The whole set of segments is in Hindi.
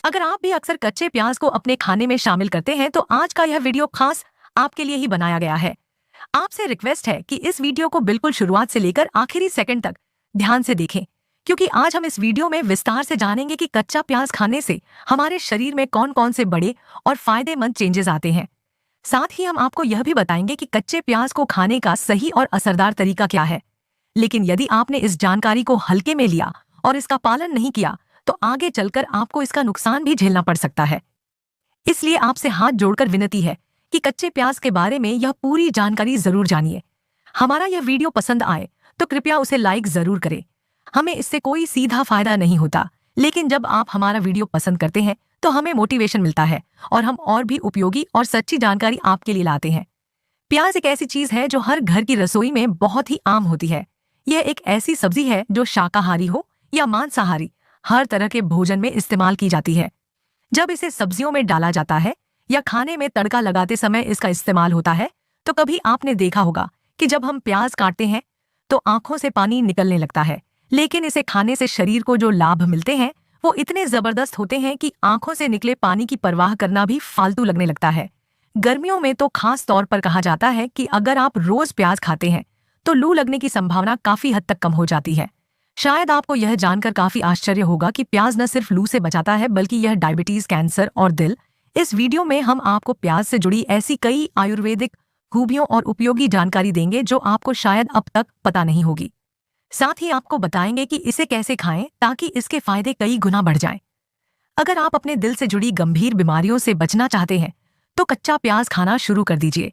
अगर आप भी अक्सर कच्चे प्याज को अपने खाने में शामिल करते हैं तो आज का यह वीडियो खास आपके लिए ही बनाया गया है। आपसे रिक्वेस्ट है कि इस वीडियो को बिल्कुल शुरुआत से लेकर आखिरी सेकंड तक ध्यान से देखें, क्योंकि आज हम इस वीडियो में विस्तार से जानेंगे कि कच्चा प्याज खाने से हमारे शरीर में कौन कौन से बड़े और फायदेमंद चेंजेस आते हैं। साथ ही हम आपको यह भी बताएंगे कि कच्चे प्याज को खाने का सही और असरदार तरीका क्या है। लेकिन यदि आपने इस जानकारी को हल्के में लिया और इसका पालन नहीं किया तो आगे चलकर आपको इसका नुकसान भी झेलना पड़ सकता है। इसलिए आपसे हाथ जोड़कर विनती है कि कच्चे प्याज के बारे में यह पूरी जानकारी जरूर जानिए। हमारा यह वीडियो पसंद आए तो कृपया उसे लाइक जरूर करें। हमें इससे कोई सीधा फायदा नहीं होता, लेकिन जब आप हमारा वीडियो पसंद करते हैं तो हमें मोटिवेशन मिलता है और हम और भी उपयोगी और सच्ची जानकारी आपके लिए लाते हैं। प्याज एक ऐसी चीज है जो हर घर की रसोई में बहुत ही आम होती है। यह एक ऐसी सब्जी है जो शाकाहारी हो या मांसाहारी हर तरह के भोजन में इस्तेमाल की जाती है। जब इसे सब्जियों में डाला जाता है या खाने में तड़का लगाते समय इसका इस्तेमाल होता है तो कभी आपने देखा होगा कि जब हम प्याज काटते हैं तो आंखों से पानी निकलने लगता है, लेकिन इसे खाने से शरीर को जो लाभ मिलते हैं वो इतने जबरदस्त होते हैं कि आंखों से निकले पानी की परवाह करना भी फालतू लगने लगता है। गर्मियों में तो खास तौर पर कहा जाता है कि अगर आप रोज प्याज खाते हैं तो लू लगने की संभावना काफी हद तक कम हो जाती है। शायद आपको यह जानकर काफी आश्चर्य होगा कि प्याज न सिर्फ लू से बचाता है बल्कि यह डायबिटीज, कैंसर और दिल। इस वीडियो में हम आपको प्याज से जुड़ी ऐसी कई आयुर्वेदिक खूबियों और उपयोगी जानकारी देंगे जो आपको शायद अब तक पता नहीं होगी। साथ ही आपको बताएंगे कि इसे कैसे खाएं ताकि इसके फायदे कई गुना बढ़ जाएं। अगर आप अपने दिल से जुड़ी गंभीर बीमारियों से बचना चाहते हैं तो कच्चा प्याज खाना शुरू कर दीजिए।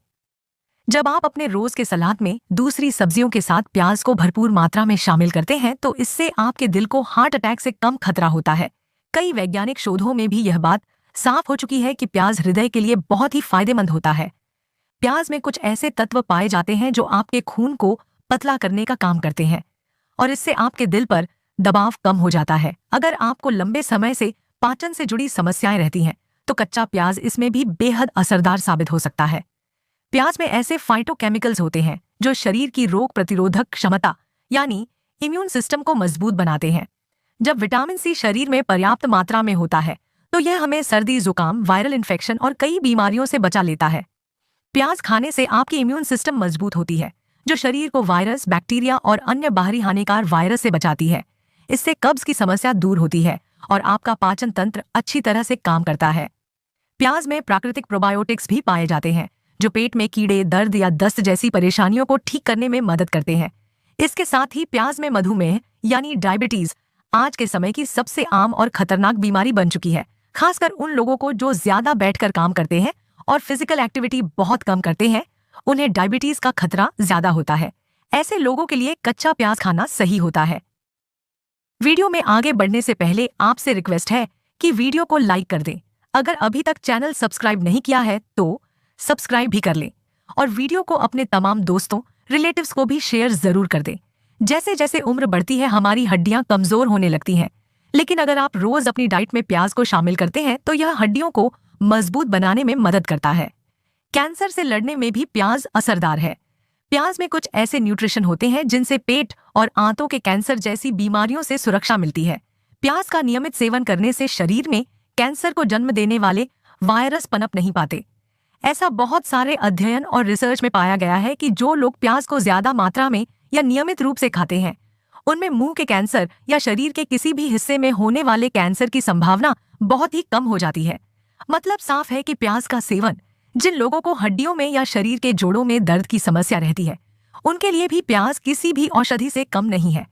जब आप अपने रोज के सलाद में दूसरी सब्जियों के साथ प्याज को भरपूर मात्रा में शामिल करते हैं तो इससे आपके दिल को हार्ट अटैक से कम खतरा होता है। कई वैज्ञानिक शोधों में भी यह बात साफ हो चुकी है कि प्याज हृदय के लिए बहुत ही फायदेमंद होता है। प्याज में कुछ ऐसे तत्व पाए जाते हैं जो आपके खून को पतला करने का काम करते हैं और इससे आपके दिल पर दबाव कम हो जाता है। अगर आपको लंबे समय से पाचन से जुड़ी समस्याएं रहती हैं तो कच्चा प्याज इसमें भी बेहद असरदार साबित हो सकता है। प्याज में ऐसे फाइटोकेमिकल्स होते हैं जो शरीर की रोग प्रतिरोधक क्षमता यानी इम्यून सिस्टम को मजबूत बनाते हैं। जब विटामिन सी शरीर में पर्याप्त मात्रा में होता है तो यह हमें सर्दी, जुकाम, वायरल इन्फेक्शन और कई बीमारियों से बचा लेता है। प्याज खाने से आपकी इम्यून सिस्टम मजबूत होती है जो शरीर को वायरस, बैक्टीरिया और अन्य बाहरी हानिकारक वायरस से बचाती है। इससे कब्ज की समस्या दूर होती है और आपका पाचन तंत्र अच्छी तरह से काम करता है। प्याज में प्राकृतिक प्रोबायोटिक्स भी पाए जाते हैं जो पेट में कीड़े, दर्द या दस्त जैसी परेशानियों को ठीक करने में मदद करते हैं। इसके साथ ही प्याज में मधुमेह यानी डायबिटीज आज के समय की सबसे आम और खतरनाक बीमारी बन चुकी है, खासकर उन लोगों को जो ज्यादा बैठकर काम करते हैं और फिजिकल एक्टिविटी बहुत कम करते हैं। उन्हें डायबिटीज का खतरा ज्यादा होता है। ऐसे लोगों के लिए कच्चा प्याज खाना सही होता है। वीडियो में आगे बढ़ने से पहले आपसे रिक्वेस्ट है कि वीडियो को लाइक कर दें। अगर अभी तक चैनल सब्सक्राइब नहीं किया है तो सब्सक्राइब भी कर लें और वीडियो को अपने तमाम दोस्तों, रिलेटिव्स को भी शेयर जरूर कर दें। जैसे जैसे उम्र बढ़ती है हमारी हड्डियां कमजोर होने लगती हैं, लेकिन अगर आप रोज अपनी डाइट में प्याज को शामिल करते हैं तो यह हड्डियों को मजबूत बनाने में मदद करता है। कैंसर से लड़ने में भी प्याज असरदार है। प्याज में कुछ ऐसे न्यूट्रिशन होते हैं जिनसे पेट और आंतों के कैंसर जैसी बीमारियों से सुरक्षा मिलती है। प्याज का नियमित सेवन करने से शरीर में कैंसर को जन्म देने वाले वायरस पनप नहीं पाते। ऐसा बहुत सारे अध्ययन और रिसर्च में पाया गया है कि जो लोग प्याज को ज्यादा मात्रा में या नियमित रूप से खाते हैं उनमें मुंह के कैंसर या शरीर के किसी भी हिस्से में होने वाले कैंसर की संभावना बहुत ही कम हो जाती है। मतलब साफ है कि प्याज का सेवन जिन लोगों को हड्डियों में या शरीर के जोड़ों में दर्द की समस्या रहती है उनके लिए भी प्याज किसी भी औषधि से कम नहीं है।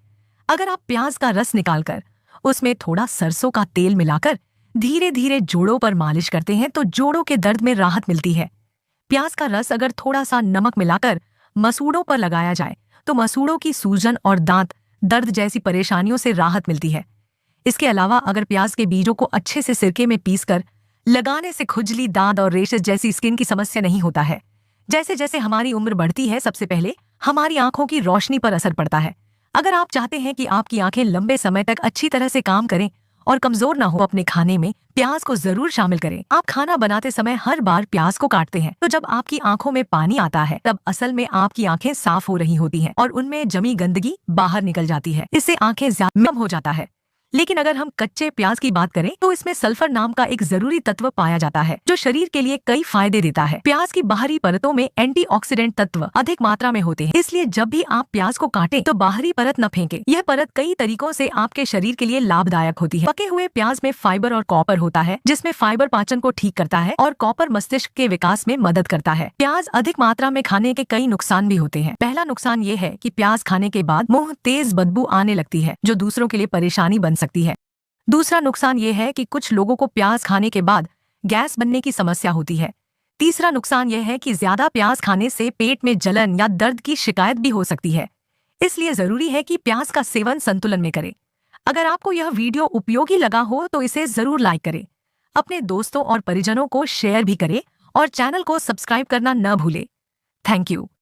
अगर आप प्याज का रस निकालकर उसमें थोड़ा सरसों का तेल मिलाकर धीरे धीरे जोड़ों पर मालिश करते हैं तो जोड़ों के दर्द में राहत मिलती है। प्याज का रस अगर थोड़ा सा नमक मिलाकर मसूड़ों पर लगाया जाए तो मसूड़ों की सूजन और दांत दर्द जैसी परेशानियों से राहत मिलती है। इसके अलावा अगर प्याज के बीजों को अच्छे से सिरके में पीसकर लगाने से खुजली, दाद और रेशेस जैसी स्किन की समस्या नहीं होता है। जैसे जैसे हमारी उम्र बढ़ती है सबसे पहले हमारी आंखों की रोशनी पर असर पड़ता है। अगर आप चाहते हैं कि आपकी आंखें लंबे समय तक अच्छी तरह से काम करें और कमजोर ना हो अपने खाने में प्याज को जरूर शामिल करें। आप खाना बनाते समय हर बार प्याज को काटते हैं तो जब आपकी आंखों में पानी आता है तब असल में आपकी आंखें साफ हो रही होती हैं और उनमें जमी गंदगी बाहर निकल जाती है। इससे आंखें ज्यादा नम हो जाता है। लेकिन अगर हम कच्चे प्याज की बात करें तो इसमें सल्फर नाम का एक जरूरी तत्व पाया जाता है जो शरीर के लिए कई फायदे देता है। प्याज की बाहरी परतों में एंटीऑक्सीडेंट तत्व अधिक मात्रा में होते हैं, इसलिए जब भी आप प्याज को काटें तो बाहरी परत न फेंके। यह परत कई तरीकों से आपके शरीर के लिए लाभदायक होती है। पके हुए प्याज में फाइबर और कॉपर होता है, जिसमें फाइबर पाचन को ठीक करता है और कॉपर मस्तिष्क के विकास में मदद करता है। प्याज अधिक मात्रा में खाने के कई नुकसान भी होते हैं। पहला नुकसान ये है कि प्याज खाने के बाद मुंह तेज बदबू आने लगती है, जो दूसरों के लिए परेशानी बन सकती है। दूसरा नुकसान ये है कि कुछ लोगों को प्याज खाने के बाद गैस बनने की समस्या होती है। तीसरा नुकसान यह है कि ज्यादा प्याज खाने से पेट में जलन या दर्द की शिकायत भी हो सकती है, इसलिए जरूरी है कि प्याज का सेवन संतुलन में करें। अगर आपको यह वीडियो उपयोगी लगा हो तो इसे जरूर लाइक करें, अपने दोस्तों और परिजनों को शेयर भी करें और चैनल को सब्सक्राइब करना न भूलें। Thank you.